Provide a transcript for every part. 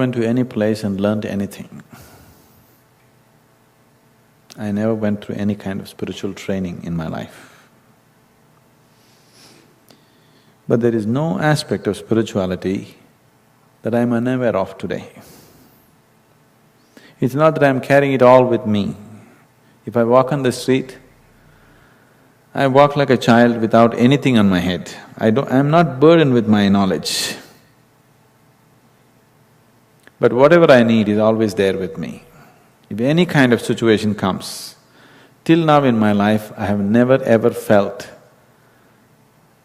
went to any place and learned anything. I never went through any kind of spiritual training in my life. But there is no aspect of spirituality that I'm unaware of today. It's not that I'm carrying it all with me. If I walk on the street, I walk like a child without anything on my head. I'm not burdened with my knowledge. But whatever I need is always there with me. If any kind of situation comes, till now in my life, I have never ever felt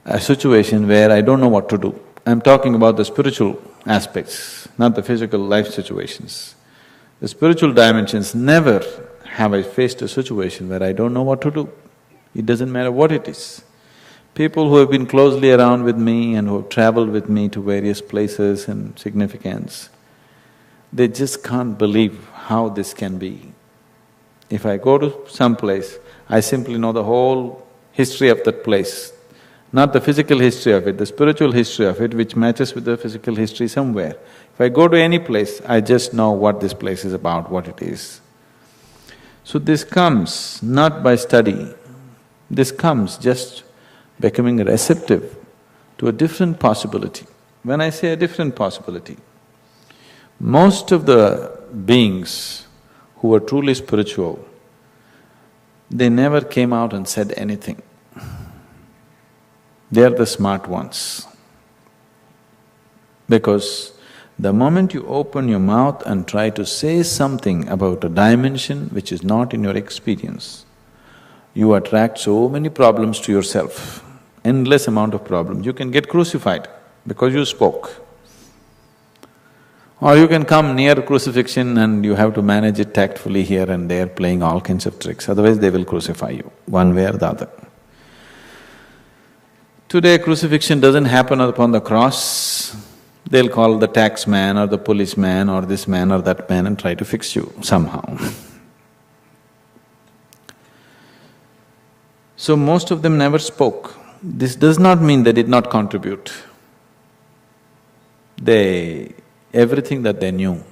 a situation where I don't know what to do. I'm talking about the spiritual aspects, not the physical life situations. The spiritual dimensions, never have I faced a situation where I don't know what to do. It doesn't matter what it is. People who have been closely around with me and who have traveled with me to various places and significance, they just can't believe how this can be. If I go to some place, I simply know the whole history of that place, not the physical history of it, the spiritual history of it, which matches with the physical history somewhere. If I go to any place, I just know what this place is about, what it is. So this comes not by study, this comes just becoming receptive to a different possibility. When I say a different possibility, most of the beings who are truly spiritual, they never came out and said anything. They are the smart ones. Because the moment you open your mouth and try to say something about a dimension which is not in your experience, you attract so many problems to yourself, endless amount of problems. You can get crucified because you spoke. Or you can come near crucifixion and you have to manage it tactfully here and there, playing all kinds of tricks, otherwise they will crucify you, one way or the other. Today crucifixion doesn't happen upon the cross, they'll call the tax man or the policeman or this man or that man and try to fix you somehow. So most of them never spoke. This does not mean they did not contribute. Everything that they knew,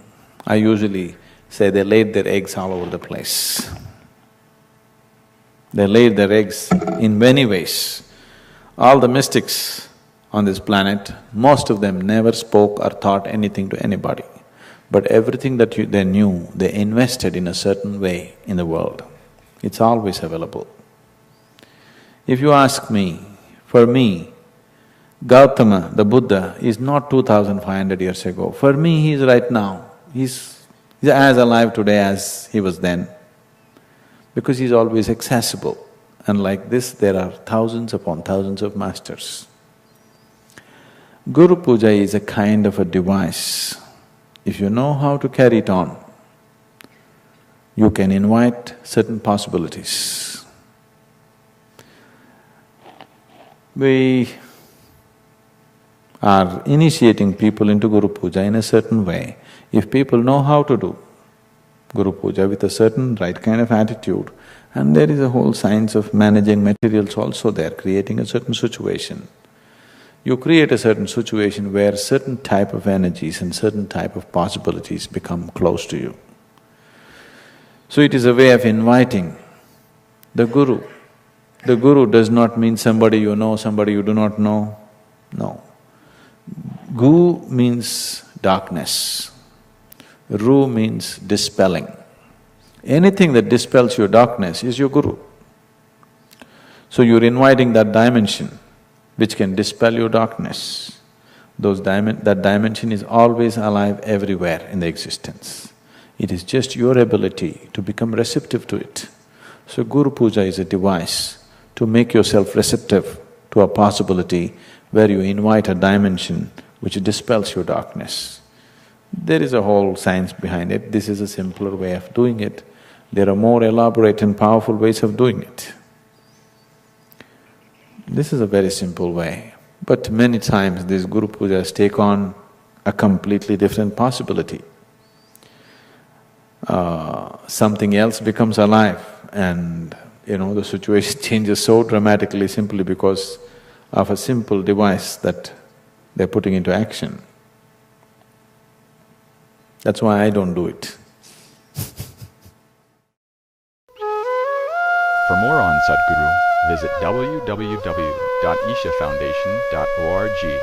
I usually say they laid their eggs all over the place. They laid their eggs in many ways. All the mystics on this planet, most of them never spoke or taught anything to anybody. But everything that they knew, they invested in a certain way in the world. It's always available. If you ask me, for me, Gautama, the Buddha, is not 2,500 years ago. For me, he is right now. He's as alive today as he was then, because he's always accessible. And like this, there are thousands upon thousands of masters. Guru Puja is a kind of a device. If you know how to carry it on, you can invite certain possibilities. We are initiating people into Guru Puja in a certain way. If people know how to do Guru Puja with a certain right kind of attitude, and there is a whole science of managing materials also there, creating a certain situation. You create a certain situation where certain type of energies and certain type of possibilities become close to you. So it is a way of inviting the Guru. The Guru does not mean somebody you know, somebody you do not know, no. Gu means darkness, Ru means dispelling. Anything that dispels your darkness is your Guru. So you're inviting that dimension which can dispel your darkness. That dimension is always alive everywhere in the existence. It is just your ability to become receptive to it. So Guru Puja is a device to make yourself receptive to a possibility where you invite a dimension which dispels your darkness. There is a whole science behind it, this is a simpler way of doing it. There are more elaborate and powerful ways of doing it. This is a very simple way, but many times these Guru Pujas take on a completely different possibility. Something else becomes alive and the situation changes so dramatically simply because of a simple device that they're putting into action. That's why I don't do it. For more on Sadhguru, visit www.ishafoundation.org.